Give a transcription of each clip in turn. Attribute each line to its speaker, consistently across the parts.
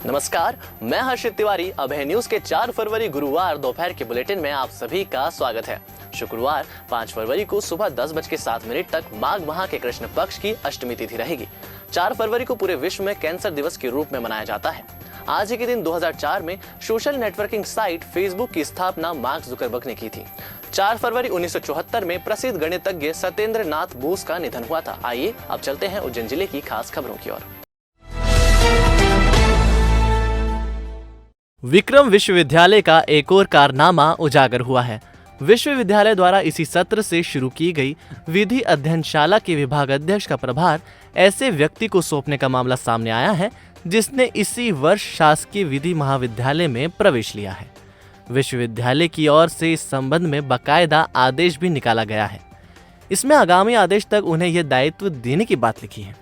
Speaker 1: नमस्कार, मैं हर्षित तिवारी। अभय न्यूज के 4 फरवरी गुरुवार दोपहर के बुलेटिन में आप सभी का स्वागत है। शुक्रवार 5 फरवरी को सुबह 10:07 तक माघ माह के कृष्ण पक्ष की अष्टमी तिथि रहेगी। 4 फरवरी को पूरे विश्व में कैंसर दिवस के रूप में मनाया जाता है। आज ही के दिन 2004 में सोशल नेटवर्किंग साइट फेसबुक की स्थापना मार्क जुकरबर्ग ने की थी। 4 फरवरी 1974 में प्रसिद्ध गणितज्ञ सत्येंद्र नाथ बोस का निधन हुआ था। आइए अब चलते हैं उज्जैन जिले की खास खबरों की ओर। विक्रम विश्वविद्यालय का एक और कारनामा उजागर हुआ है। विश्वविद्यालय द्वारा इसी सत्र से शुरू की गई विधि अध्ययनशाला के विभाग अध्यक्ष का प्रभार ऐसे व्यक्ति को सौंपने का मामला सामने आया है जिसने इसी वर्ष शासकीय विधि महाविद्यालय में प्रवेश लिया है। विश्वविद्यालय की ओर से इस संबंध में बाकायदा आदेश भी निकाला गया है। इसमें आगामी आदेश तक उन्हें यह दायित्व देने की बात लिखी है।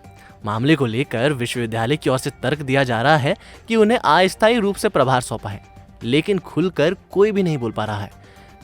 Speaker 1: मामले को लेकर विश्वविद्यालय की ओर से तर्क दिया जा रहा है कि उन्हें अस्थायी रूप से प्रभार सौंपा है, लेकिन खुलकर कोई भी नहीं बोल पा रहा है,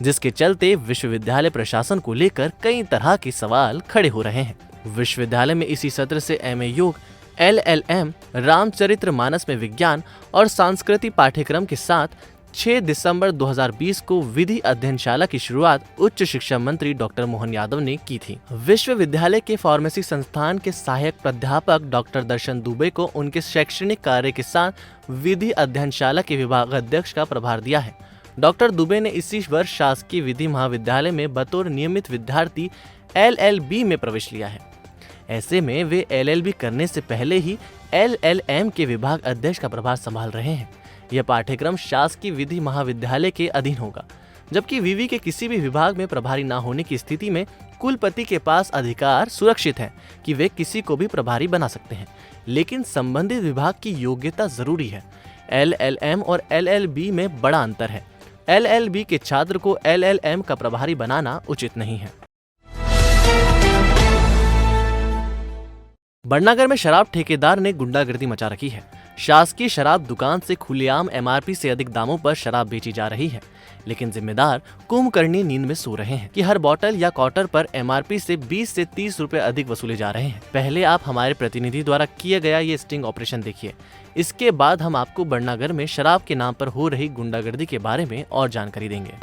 Speaker 1: जिसके चलते विश्वविद्यालय प्रशासन को लेकर कई तरह के सवाल खड़े हो रहे हैं। विश्वविद्यालय में इसी सत्र से एमए योग, LLM, रामचरितमानस में विज्ञान और सांस्कृतिक पाठ्यक्रम के साथ 6 दिसंबर 2020 को विधि अध्ययनशाला की शुरुआत उच्च शिक्षा मंत्री डॉक्टर मोहन यादव ने की थी। विश्वविद्यालय के फार्मेसी संस्थान के सहायक प्राध्यापक डॉक्टर दर्शन दुबे को उनके शैक्षणिक कार्य के साथ विधि अध्ययनशाला के विभाग अध्यक्ष का प्रभार दिया है। डॉक्टर दुबे ने इसी वर्ष शासकीय विधि महाविद्यालय में बतौर नियमित विद्यार्थी LLB में प्रवेश लिया है। ऐसे में वे LLB करने से पहले ही LLM के विभाग अध्यक्ष का प्रभार संभाल रहे हैं। यह पाठ्यक्रम शासकीय विधि महाविद्यालय के अधीन होगा, जबकि विवि के किसी भी विभाग में प्रभारी न होने की स्थिति में कुलपति के पास अधिकार सुरक्षित है कि वे किसी को भी प्रभारी बना सकते हैं, लेकिन संबंधित विभाग की योग्यता जरूरी है। LLM और LLB में बड़ा अंतर है। LLB के छात्र को LLM का प्रभारी बनाना उचित नहीं है। बड़नागर में शराब ठेकेदार ने गुंडागर्दी मचा रखी है। शासकीय शराब दुकान से खुलेआम MRP से अधिक दामों पर शराब बेची जा रही है, लेकिन जिम्मेदार कुंभकर्णी नींद में सो रहे हैं कि हर बोतल या क्वार्टर पर MRP से 20 से 30 रुपए अधिक वसूले जा रहे हैं। पहले आप हमारे प्रतिनिधि द्वारा किया गया ये स्टिंग ऑपरेशन देखिए, इसके बाद हम आपको बड़नागर में शराब के नाम पर हो रही गुंडागर्दी के बारे में और जानकारी देंगे।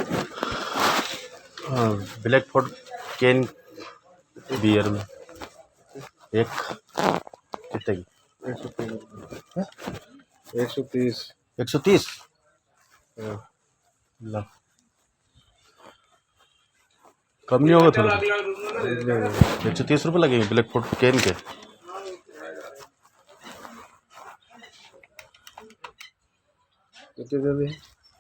Speaker 2: ब्लैक फोर्ट कैन बियर में एक कितने की 130 कम नहीं होगा थोड़ा? 130 रुपये लगेंगे ब्लैक फोर्ट कैन के।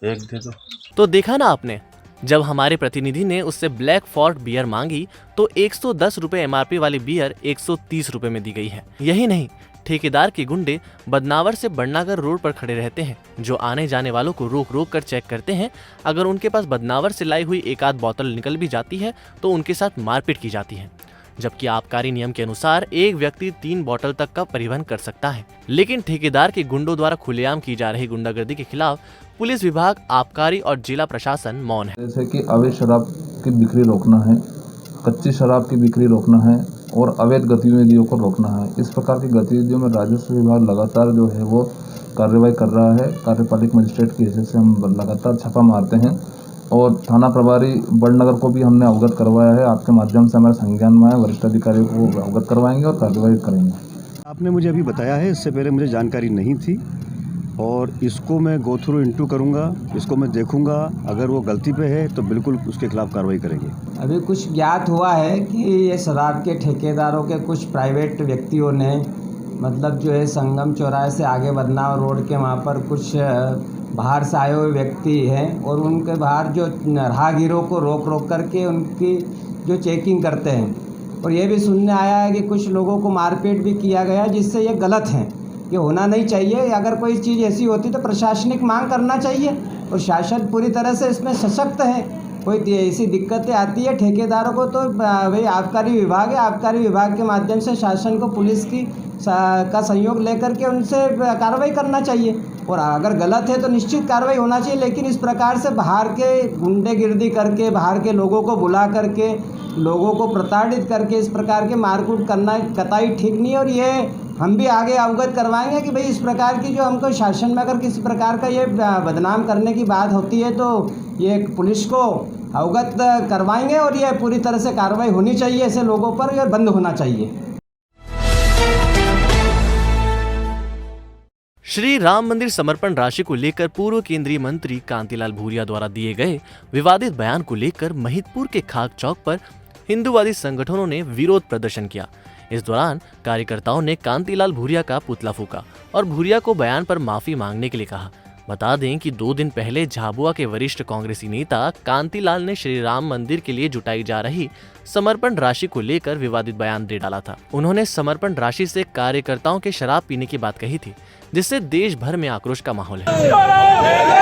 Speaker 2: एक दे दो।
Speaker 1: तो देखा ना आपने, जब हमारे प्रतिनिधि ने उससे ब्लैक फोर्ट बियर मांगी तो 110 रुपए MRP वाली बियर 130 रुपए में दी गई है। यही नहीं, ठेकेदार के गुंडे बदनावर से बड़नागर रोड पर खड़े रहते हैं, जो आने जाने वालों को रोक रोक कर चेक करते हैं। अगर उनके पास बदनावर से लाई हुई एक आध बोतल निकल भी जाती है तो उनके साथ मारपीट की जाती है, जबकि आबकारी नियम के अनुसार एक व्यक्ति 3 बोतल तक का परिवहन कर सकता है। लेकिन ठेकेदार के गुंडों द्वारा खुलेआम की जा रही गुंडागर्दी के खिलाफ पुलिस विभाग, आबकारी और जिला प्रशासन मौन है।
Speaker 3: जैसे कि अवैध शराब की बिक्री रोकना है, कच्ची शराब की बिक्री रोकना है और अवैध गतिविधियों को रोकना है। इस प्रकार की गतिविधियों में राजस्व विभाग लगातार जो है वो कार्रवाई कर रहा है। कार्यपालिक मजिस्ट्रेट की हैसियत से हम लगातार छापा मारते हैं और थाना प्रभारी बड़नगर को भी हमने अवगत करवाया है। आपके माध्यम से हमारे संज्ञान में वरिष्ठ अधिकारियों को अवगत करवाएंगे और कार्रवाई करेंगे।
Speaker 4: आपने मुझे अभी बताया है, इससे पहले मुझे जानकारी नहीं थी और इसको मैं गो थ्रू इनटू करूँगा, इसको मैं देखूँगा। अगर वो गलती पे है तो बिल्कुल उसके खिलाफ कार्रवाई करेंगे।
Speaker 5: अभी कुछ ज्ञात हुआ है कि ये शराब के ठेकेदारों के कुछ प्राइवेट व्यक्तियों ने मतलब जो है संगम चौराहे से आगे बदनावर रोड के वहाँ पर कुछ बाहर से आए हुए व्यक्ति हैं और उनके बाहर जो राहगीरों को रोक रोक करके उनकी जो चेकिंग करते हैं। और ये भी सुनने आया है कि कुछ लोगों को मारपीट भी किया गया, जिससे ये गलत है, ये होना नहीं चाहिए। अगर कोई चीज़ ऐसी होती तो प्रशासनिक मांग करना चाहिए और शासन पूरी तरह से इसमें सशक्त है। कोई ऐसी दिक्कतें आती है ठेकेदारों को तो भाई आबकारी विभाग है, आबकारी विभाग के माध्यम से शासन को पुलिस की का सहयोग लेकर के उनसे कार्रवाई करना चाहिए और अगर गलत है तो निश्चित कार्रवाई होना चाहिए। लेकिन इस प्रकार से बाहर के गुंडेगिर्दी करके, बाहर के लोगों को बुला करके, लोगों को प्रताड़ित करके इस प्रकार के मारकूट करना कतई ठीक नहीं। और ये हम भी आगे अवगत करवाएंगे कि भाई इस प्रकार की जो हमको शासन में अगर किसी प्रकार का ये बदनाम करने की बात होती है तो ये पुलिस को अवगत करवाएंगे और ये पूरी तरह से कार्रवाई होनी चाहिए ऐसे लोगों पर, ये बंद होना चाहिए।
Speaker 1: श्री राम मंदिर समर्पण राशि को लेकर पूर्व केंद्रीय मंत्री कांतिलाल भूरिया द्वारा दिए गए विवादित बयान को लेकर महिदपुर के खाक चौक पर हिंदूवादी संगठनों ने विरोध प्रदर्शन किया। इस दौरान कार्यकर्ताओं ने कांतिलाल भूरिया का पुतला फूका और भूरिया को बयान पर माफी मांगने के लिए कहा। बता दें कि 2 दिन पहले झाबुआ के वरिष्ठ कांग्रेसी नेता कांतिलाल ने श्री राम मंदिर के लिए जुटाई जा रही समर्पण राशि को लेकर विवादित बयान दे डाला था। उन्होंने समर्पण राशि से कार्यकर्ताओं के शराब पीने की बात कही थी, जिससे देश भर में आक्रोश का माहौल है।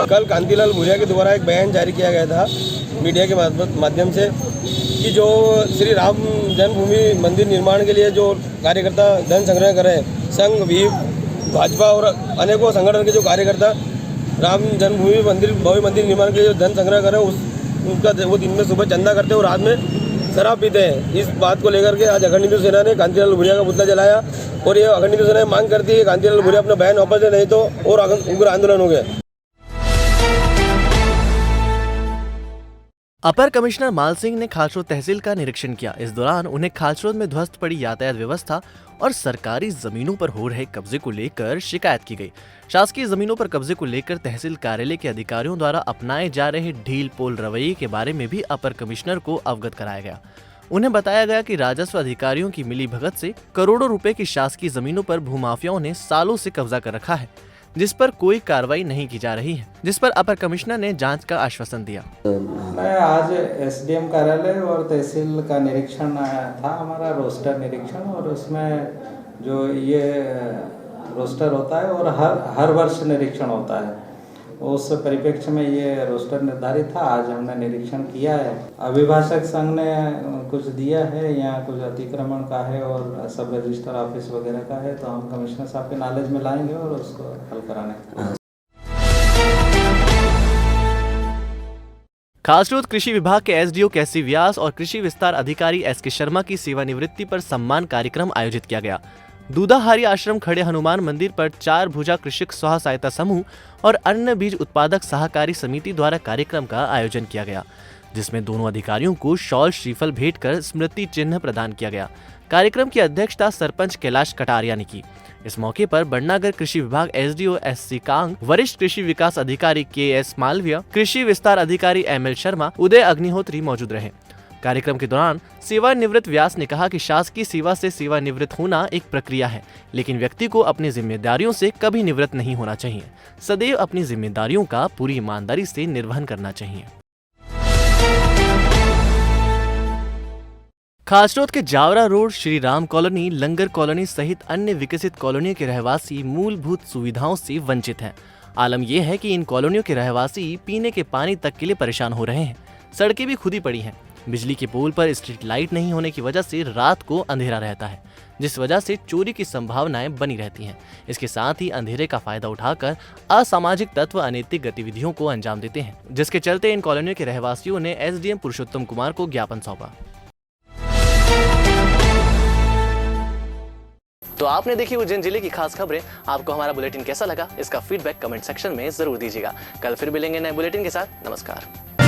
Speaker 6: कल कांतिलाल भूरिया के द्वारा एक बयान जारी किया गया था मीडिया के माध्यम से कि जो श्री राम जन्मभूमि मंदिर निर्माण के लिए जो कार्यकर्ता धन संग्रह करे, संघ भी भाजपा और अनेकों संगठन के जो कार्यकर्ता राम जन्मभूमि मंदिर भव्य मंदिर निर्माण के लिए जो धन संग्रह करे उनका वो दिन में सुबह चंदा करते हैं और रात में शराब पीते हैं। इस बात को लेकर के आज अखंड हिंदू सेना ने कांतिलाल भूरिया का पुतला जलाया और ये अखंड हिंदू सेना मांग करती है कांतिलाल भूरिया अपना बयान वापस ले, नहीं तो और उग्र आंदोलन हो गया।
Speaker 1: अपर कमिश्नर माल सिंह ने खासरोद तहसील का निरीक्षण किया। इस दौरान उन्हें खासरोद में ध्वस्त पड़ी यातायात व्यवस्था और सरकारी जमीनों पर हो रहे कब्जे को लेकर शिकायत की गई। शासकीय जमीनों पर कब्जे को लेकर तहसील कार्यालय के अधिकारियों द्वारा अपनाए जा रहे ढील पोल रवैये के बारे में भी अपर कमिश्नर को अवगत कराया गया। उन्हें बताया गया कि राजस्व अधिकारियों की मिलीभगत से करोड़ों रुपए की शासकीय जमीनों पर भूमाफियाओं ने सालों से कब्जा कर रखा है, जिस पर कोई कार्रवाई नहीं की जा रही है, जिस पर अपर कमिश्नर ने जांच का आश्वासन दिया।
Speaker 7: मैं आज एसडीएम कार्यालय और तहसील का निरीक्षण था, हमारा रोस्टर निरीक्षण, और उसमें जो ये रोस्टर होता है और हर वर्ष निरीक्षण होता है, उस परिप्रेक्ष्य में ये रोस्टर निर्धारित था। आज हमने निरीक्षण किया है। अभिभाषक संघ ने कुछ दिया है, यहाँ कुछ अतिक्रमण का है और सब रजिस्टर ऑफिस वगैरह का है, तो हम कमिश्नर साहब के नॉलेज में लाएंगे और उसको हल कराने।
Speaker 1: खासरोद कृषि विभाग के एसडीओ कैसी व्यास और कृषि विस्तार अधिकारी एसके शर्मा की सेवानिवृत्ति पर सम्मान कार्यक्रम आयोजित किया गया। दूधाहारी आश्रम खड़े हनुमान मंदिर पर 4 भुजा कृषक स्व सहायता समूह और अन्न बीज उत्पादक सहकारी समिति द्वारा कार्यक्रम का आयोजन किया गया, जिसमें दोनों अधिकारियों को शॉल श्रीफल भेंट कर स्मृति चिन्ह प्रदान किया गया। कार्यक्रम की अध्यक्षता सरपंच कैलाश कटारिया ने की। इस मौके पर बड़नागर कृषि विभाग एसडीओ एससी कांग, वरिष्ठ कृषि विकास अधिकारी केएस मालविया, कृषि विस्तार अधिकारी एमएल शर्मा, उदय अग्निहोत्री मौजूद रहे। कार्यक्रम के दौरान सेवानिवृत्त व्यास ने कहा कि शासकीय सेवा से सेवानिवृत्त होना एक प्रक्रिया है, लेकिन व्यक्ति को अपनी जिम्मेदारियों से कभी निवृत्त नहीं होना चाहिए। सदैव अपनी जिम्मेदारियों का पूरी ईमानदारी से निर्वहन करना चाहिए। खासरोद के जावरा रोड, श्री राम कॉलोनी, लंगर कॉलोनी सहित अन्य विकसित कॉलोनियों के रहवासी मूलभूत सुविधाओं से वंचित हैं। आलम यह है कि इन कॉलोनियों के रहवासी पीने के पानी तक के लिए परेशान हो रहे हैं। सड़कें भी खुदी पड़ी हैं। बिजली के पोल पर स्ट्रीट लाइट नहीं होने की वजह से रात को अंधेरा रहता है, जिस वजह से चोरी की संभावनाएं बनी रहती हैं। इसके साथ ही अंधेरे का फायदा उठाकर असामाजिक तत्व अनैतिक गतिविधियों को अंजाम देते हैं, जिसके चलते इन कॉलोनियों के रहवासियों ने एसडीएम पुरुषोत्तम कुमार को ज्ञापन सौंपा। तो आपने देखी उज्जैन जिले की खास खबरें। आपको हमारा बुलेटिन कैसा लगा, इसका फीडबैक कमेंट सेक्शन में जरूर दीजिएगा। कल फिर मिलेंगे नए बुलेटिन के साथ। नमस्कार।